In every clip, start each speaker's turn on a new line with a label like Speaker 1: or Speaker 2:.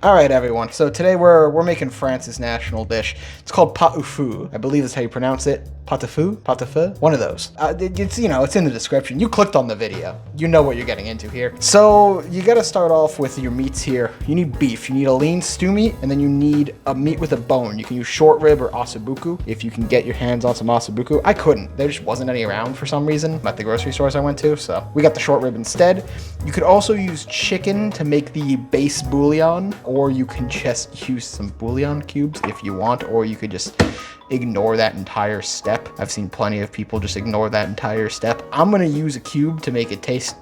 Speaker 1: All right, everyone. So today we're making France's national dish. It's called pot au feu. I believe that's how you pronounce it. Pot au feu? Pot au feu? One of those. It's in the description. You clicked on the video. You know what you're getting into here. So you got to start off with your meats here. You need beef. You need a lean stew meat, and then you need a meat with a bone. You can use short rib or ossobuco if you can get your hands on some ossobuco. I couldn't. There just wasn't any around for some reason at the grocery stores I went to, so we got the short rib instead. You could also use chicken to make the base bouillon, or you can just use some bouillon cubes if you want, or you could just ignore that entire step. I've seen plenty of people just ignore that entire step. I'm gonna use a cube to make it taste,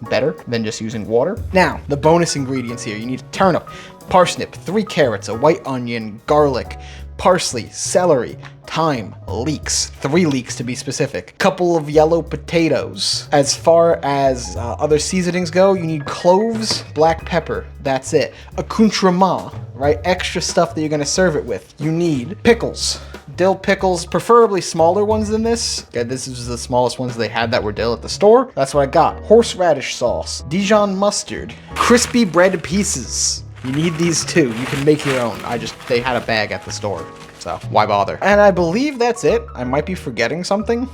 Speaker 1: better than just using water. Now, the bonus ingredients here. You need a turnip, parsnip, 3 carrots, a white onion, garlic, parsley, celery, thyme, leeks, 3 leeks to be specific, couple of yellow potatoes. As far as other seasonings go, you need cloves, black pepper, that's it. Accoutrement, right? Extra stuff that you're gonna serve it with. You need pickles, dill pickles, preferably smaller ones than this. Okay, this is the smallest ones they had that were dill at the store. That's what I got. Horseradish sauce, Dijon mustard, crispy bread pieces. You need these too. You can make your own. They had a bag at the store, so why bother? And I believe that's it. I might be forgetting something.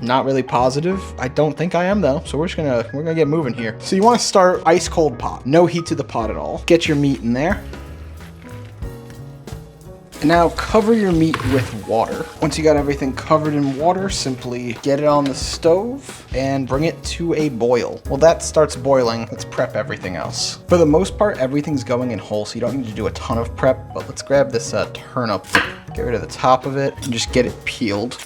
Speaker 1: Not really positive. I don't think I am though. So we're gonna get moving here. So you want to start ice cold pot. No heat to the pot at all. Get your meat in there. And now cover your meat with water. Once you got everything covered in water, simply get it on the stove and bring it to a boil. Well, that starts boiling. Let's prep everything else. For the most part, everything's going in whole, so you don't need to do a ton of prep, but let's grab this turnip, get rid of the top of it, and just get it peeled.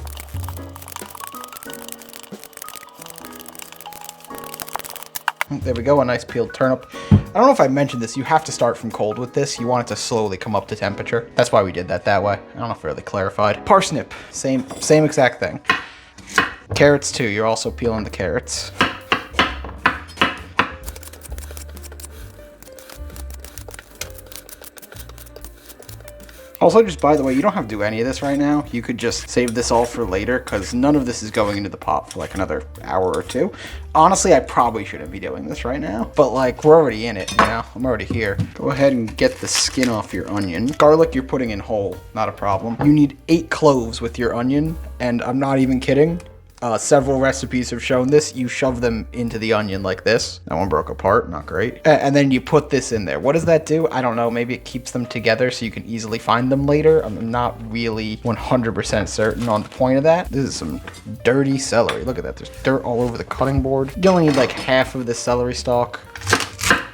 Speaker 1: There we go, a nice peeled turnip. I don't know if I mentioned this, you have to start from cold with this. You want it to slowly come up to temperature. That's why we did that way. I don't know if I really clarified. Parsnip, same exact thing. Carrots too, you're also peeling the carrots. Also, just by the way, you don't have to do any of this right now. You could just save this all for later because none of this is going into the pot for like another hour or 2. Honestly, I probably shouldn't be doing this right now, but like we're already in it, I'm already here. Go ahead and get the skin off your onion. Garlic you're putting in whole, not a problem. You need 8 cloves with your onion, and I'm not even kidding. Several recipes have shown this. You shove them into the onion like this. That one broke apart, not great. And then you put this in there. What does that do? I don't know. Maybe it keeps them together so you can easily find them later. I'm not really 100% certain on the point of that. This is some dirty celery. Look at that. There's dirt all over the cutting board. You only need like half of the celery stalk.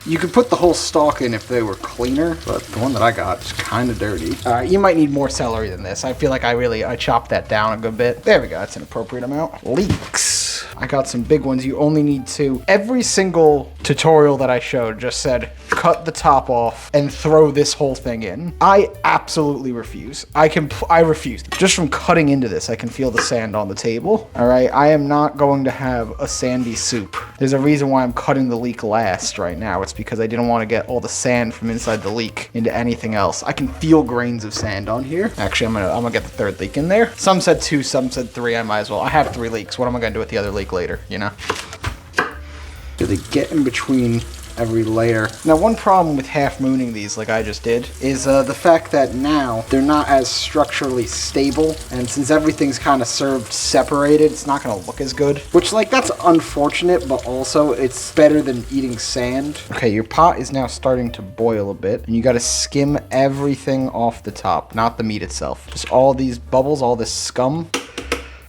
Speaker 1: You could put the whole stalk in if they were cleaner, but the one that I got is kind of dirty. You might need more celery than this. I feel like I chopped that down a good bit. There we go, that's an appropriate amount. Leeks. I got some big ones. You only need 2. Every single tutorial that I showed just said, cut the top off and throw this whole thing in. I absolutely refuse. I refuse. Just from cutting into this, I can feel the sand on the table. All right, I am not going to have a sandy soup. There's a reason why I'm cutting the leek last right now. It's because I didn't want to get all the sand from inside the leek into anything else. I can feel grains of sand on here. Actually, I'm gonna get the 3rd leek in there. Some said 2, some said 3. I might as well. I have 3 leeks. What am I gonna do with the other leek later, Do they get in between every layer? Now, one problem with half mooning these like I just did is the fact that now they're not as structurally stable, and since everything's kind of served separated, it's not going to look as good, which that's unfortunate, but also it's better than eating sand. Okay, your pot is now starting to boil a bit, and you got to skim everything off the top, not the meat itself, just all these bubbles, all this scum.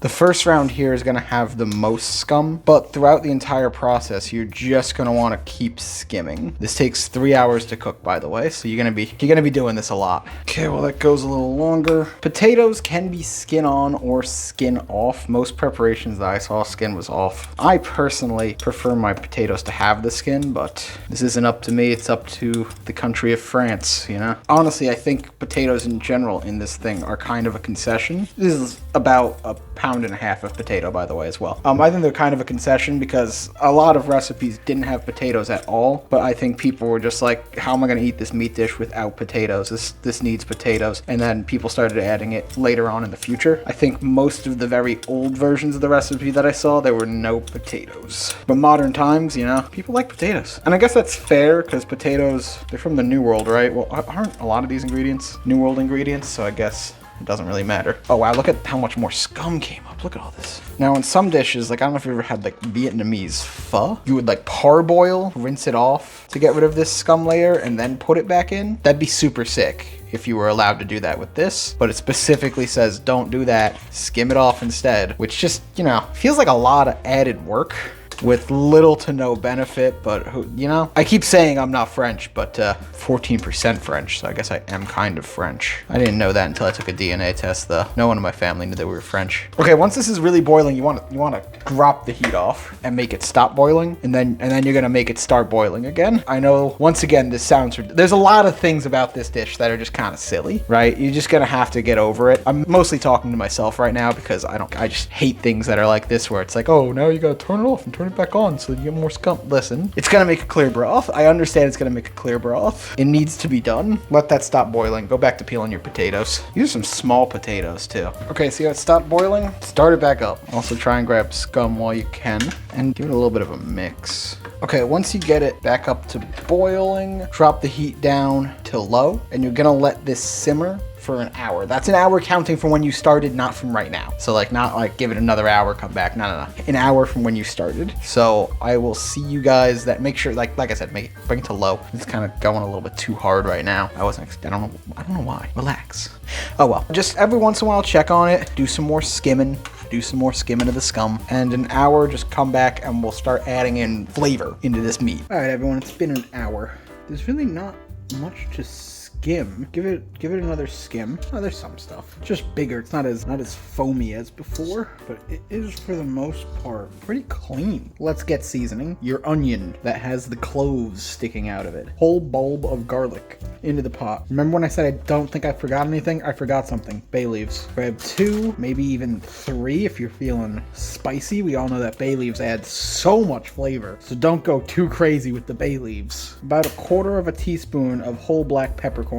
Speaker 1: The first round here is going to have the most scum, but throughout the entire process, you're just going to want to keep skimming. This takes 3 hours to cook, by the way, so you're going to be doing this a lot. Okay, well, that goes a little longer. Potatoes can be skin on or skin off. Most preparations that I saw, skin was off. I personally prefer my potatoes to have the skin, but this isn't up to me. It's up to the country of France, Honestly, I think potatoes in general in this thing are kind of a concession. This is about a pound 1.5 pounds of potato, by the way, as well. I think they're kind of a concession because a lot of recipes didn't have potatoes at all, but I think people were just like, how am I going to eat this meat dish without potatoes? This needs potatoes. And then people started adding it later on in the future. I think most of the very old versions of the recipe that I saw, there were no potatoes. But modern times, you know, people like potatoes. And I guess that's fair because potatoes, they're from the New World, right? Well, aren't a lot of these ingredients New World ingredients? So I guess it doesn't really matter. Oh wow, look at how much more scum came up. Look at all this. Now in some dishes, like I don't know if you ever had like Vietnamese pho, you would like parboil, rinse it off to get rid of this scum layer and then put it back in. That'd be super sick if you were allowed to do that with this, but it specifically says don't do that, skim it off instead, which just, you know, feels like a lot of added work with little to no benefit, but you know, I keep saying I'm not French, but 14% French, so I guess I am kind of French. I didn't know that until I took a DNA test though. No one in my family knew that we were French. Okay, once this is really boiling, you want to drop the heat off and make it stop boiling, and then you're gonna make it start boiling again. I know, once again, this sounds, there's a lot of things about this dish that are just kind of silly, right? You're just gonna have to get over it. I'm mostly talking to myself right now because I just hate things that are like this, where it's like, oh, now you gotta turn it off and turn it back on so you get more scum. Listen, it's gonna make a clear broth. I understand it's gonna make a clear broth. It needs to be done. Let that stop boiling. Go back to peeling your potatoes. These are some small potatoes too. Okay, see how it stopped boiling? Start it back up. Also try and grab scum while you can and give it a little bit of a mix. Okay, once you get it back up to boiling, drop the heat down to low, and you're gonna let this simmer for an hour. That's an hour counting from when you started, not from right now. So like, not like give it another hour, come back. No. An hour from when you started. So I will see you guys that. Make sure, like I said, bring it to low. It's kind of going a little bit too hard right now. I don't know why. Relax. Oh well. Just every once in a while, check on it. Do some more skimming. Do some more skimming of the scum. And an hour, just come back and we'll start adding in flavor into this meat. All right, everyone, it's been an hour. There's really not much to skim. Give it another skim. Oh, there's some stuff. It's just bigger. It's not as foamy as before, but it is for the most part pretty clean. Let's get seasoning. Your onion that has the cloves sticking out of it. Whole bulb of garlic into the pot. Remember when I said I don't think I forgot anything? I forgot something. Bay leaves. Grab 2, maybe even 3 if you're feeling spicy. We all know that bay leaves add so much flavor, so don't go too crazy with the bay leaves. About 1/4 teaspoon of whole black peppercorns.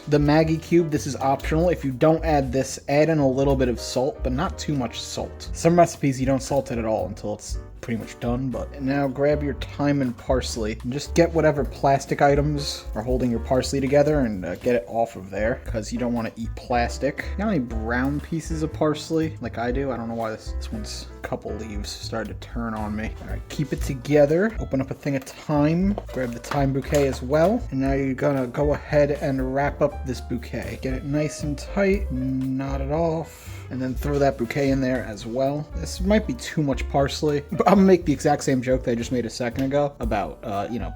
Speaker 1: The Maggi cube, this is optional. If you don't add this, add in a little bit of salt, but not too much salt. Some recipes you don't salt it at all until it's pretty much done. But now grab your thyme and parsley and just get whatever plastic items are holding your parsley together and get it off of there, because you don't want to eat plastic. Got any brown pieces of parsley like I do? I don't know why this one's couple leaves started to turn on me. All right, keep it together. Open up a thing of thyme. Grab the thyme bouquet as well. And now you're gonna go ahead and wrap up this bouquet. Get it nice and tight, knot it off, and then throw that bouquet in there as well. This might be too much parsley, but I'm gonna make the exact same joke that I just made a second ago about,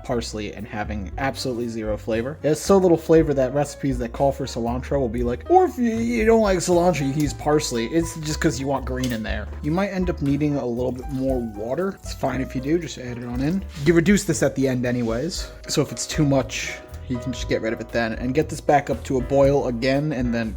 Speaker 1: parsley and having absolutely zero flavor. There's so little flavor that recipes that call for cilantro will be like, or if you don't like cilantro, you can use parsley. It's just because you want green in there. You might end up needing a little bit more water. It's fine if you do, just add it on in. You reduce this at the end anyways, so if it's too much, you can just get rid of it then, and get this back up to a boil again, and then,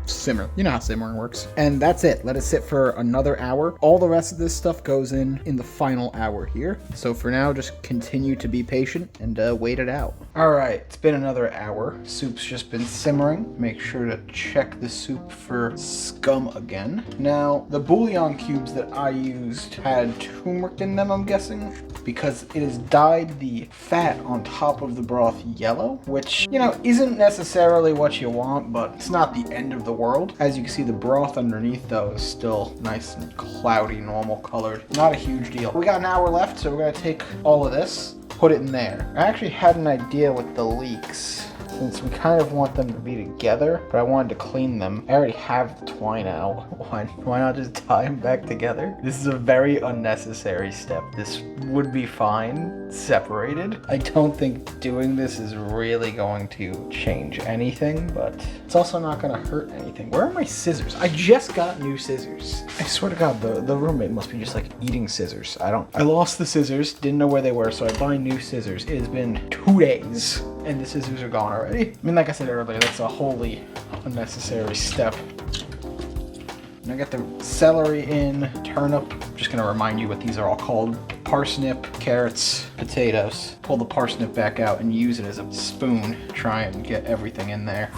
Speaker 1: simmer. You know how simmering works. And that's it. Let it sit for another hour. All the rest of this stuff goes in the final hour here. So for now, just continue to be patient and wait it out. All right, it's been another hour. Soup's just been simmering. Make sure to check the soup for scum again. Now, the bouillon cubes that I used had turmeric in them, I'm guessing, because it has dyed the fat on top of the broth yellow, which, isn't necessarily what you want, but it's not the end of the world. As you can see, the broth underneath though is still nice and cloudy, normal colored. Not a huge deal. We got an hour left, so we're gonna take all of this, put it in there. I actually had an idea with the leeks, since we kind of want them to be together, but I wanted to clean them. I already have the twine out. Why not just tie them back together? This is a very unnecessary step. This would be fine separated. I don't think doing this is really going to change anything, but it's also not gonna hurt anything. Where are my scissors? I just got new scissors. I swear to God, the roommate must be just like eating scissors. I lost the scissors, didn't know where they were, so I buy new scissors. It has been 2 days and the scissors are gone already. I mean, like I said earlier, that's a wholly unnecessary step. And I got the celery in, turnip. Just gonna remind you what these are all called. Parsnip, carrots, potatoes. Pull the parsnip back out and use it as a spoon. Try and get everything in there.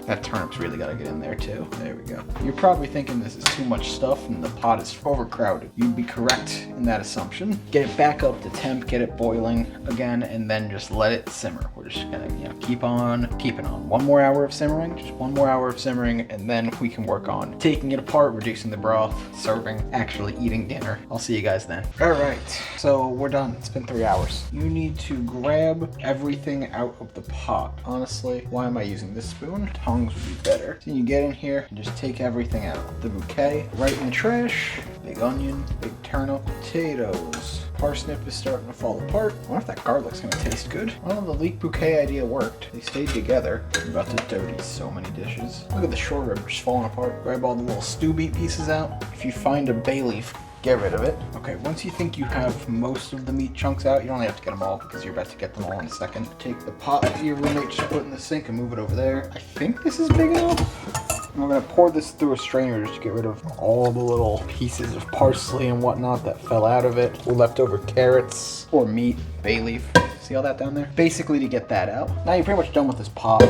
Speaker 1: That turnip's really gotta get in there too. There we go. You're probably thinking this is too much stuff and the pot is overcrowded. You'd be correct in that assumption. Get it back up to temp, get it boiling again, and then just let it simmer. We're just gonna, keep on keeping on. 1 more hour of simmering, just 1 more hour of simmering, and then we can work on taking it apart, reducing the broth, serving, actually eating dinner. I'll see you guys then. All right, so we're done. It's been 3 hours. You need to grab everything out of the pot. Honestly, why am I using this spoon? Tongs would be better. So you get in here and just take everything out. The bouquet right in the trash. Big onion, big turnip, potatoes. Parsnip is starting to fall apart. I wonder if that garlic's gonna taste good. Well, the leek bouquet idea worked. They stayed together. I'm about to dirty so many dishes. Look at the short rib just falling apart. Grab all the little stew meat pieces out. If you find a bay leaf, get rid of it. Okay, once you think you have most of the meat chunks out, you don't have to get them all because you're about to get them all in a second. Take the pot that your roommate just put in the sink and move it over there. I think this is big enough. I'm gonna pour this through a strainer just to get rid of all the little pieces of parsley and whatnot that fell out of it. Leftover carrots or meat, bay leaf. See all that down there? Basically to get that out. Now you're pretty much done with this pot.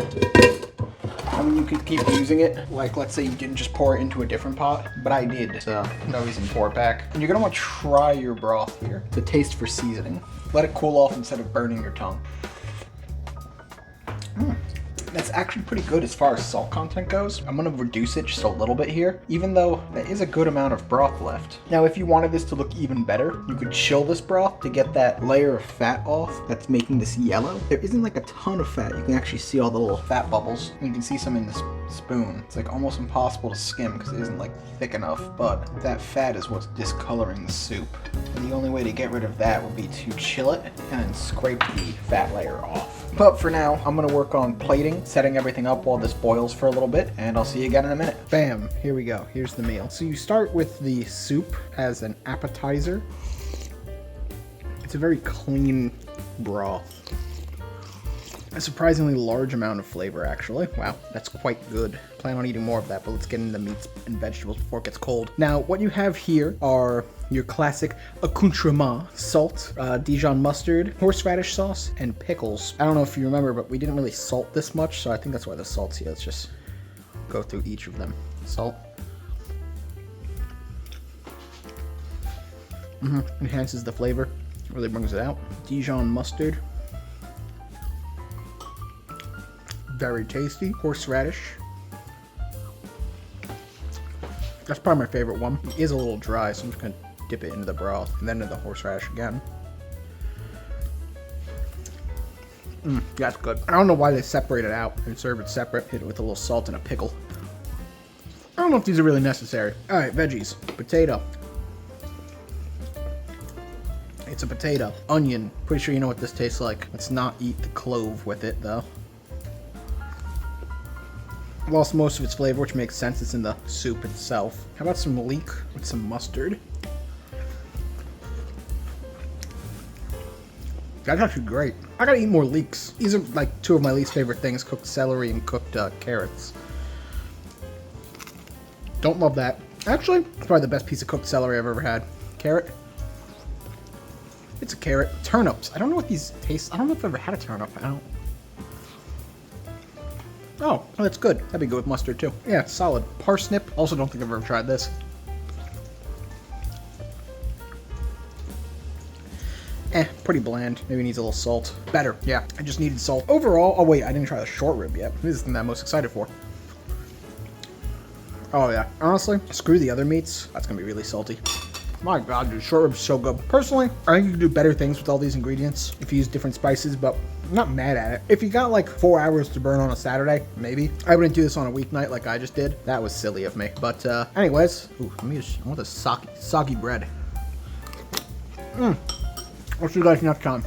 Speaker 1: I mean, you could keep using it. Like, let's say you didn't just pour it into a different pot, but I did, so no reason to pour it back. And you're gonna want to try your broth here to taste for seasoning. Let it cool off instead of burning your tongue. That's actually pretty good as far as salt content goes. I'm gonna reduce it just a little bit here, even though there is a good amount of broth left. Now, if you wanted this to look even better, you could chill this broth to get that layer of fat off that's making this yellow. There isn't like a ton of fat. You can actually see all the little fat bubbles. You can see some in this spoon. It's like almost impossible to skim because it isn't like thick enough, but that fat is what's discoloring the soup. And the only way to get rid of that would be to chill it and then scrape the fat layer off. But for now, I'm gonna work on plating, setting everything up while this boils for a little bit, and I'll see you again in a minute. Bam, here we go, here's the meal. So you start with the soup as an appetizer. It's a very clean broth. A surprisingly large amount of flavor, actually. Wow, that's quite good. Plan on eating more of that, but let's get into the meats and vegetables before it gets cold. Now, what you have here are your classic accoutrement: salt, Dijon mustard, horseradish sauce, and pickles. I don't know if you remember, but we didn't really salt this much, so I think that's why the salt's here. Let's just go through each of them. Salt. Enhances the flavor. Really brings it out. Dijon mustard. Very tasty. Horseradish. That's probably my favorite one. It is a little dry, so I'm just gonna dip it into the broth and then into the horseradish again. That's good. I don't know why they separate it out and serve it separate. Hit it with a little salt and a pickle. I don't know if these are really necessary. All right, veggies. Potato. It's a potato. Onion. Pretty sure you know what this tastes like. Let's not eat the clove with it, though. Lost most of its flavor, which makes sense. It's in the soup itself. How about some leek with some mustard? That's actually great. I gotta eat more leeks. These are like 2 of my least favorite things: cooked celery and cooked carrots. Don't love that. Actually, it's probably the best piece of cooked celery I've ever had. Carrot. It's a carrot. Turnips. I don't know what these taste. I don't know if I've ever had a turnip. I don't. Oh, that's good. That'd be good with mustard too. Yeah, solid. Parsnip. Also don't think I've ever tried this. Pretty bland. Maybe needs a little salt. Better. Yeah, I just needed salt. Overall, oh wait, I didn't try the short rib yet. This is the thing that I'm most excited for. Oh yeah. Honestly, screw the other meats. That's gonna be really salty. My god, dude, short rib's so good. Personally, I think you can do better things with all these ingredients if you use different spices, but I'm not mad at it. If you got like 4 hours to burn on a Saturday, maybe. I wouldn't do this on a weeknight like I just did. That was silly of me. But anyways, ooh, I want this soggy bread. I'll see you guys next time.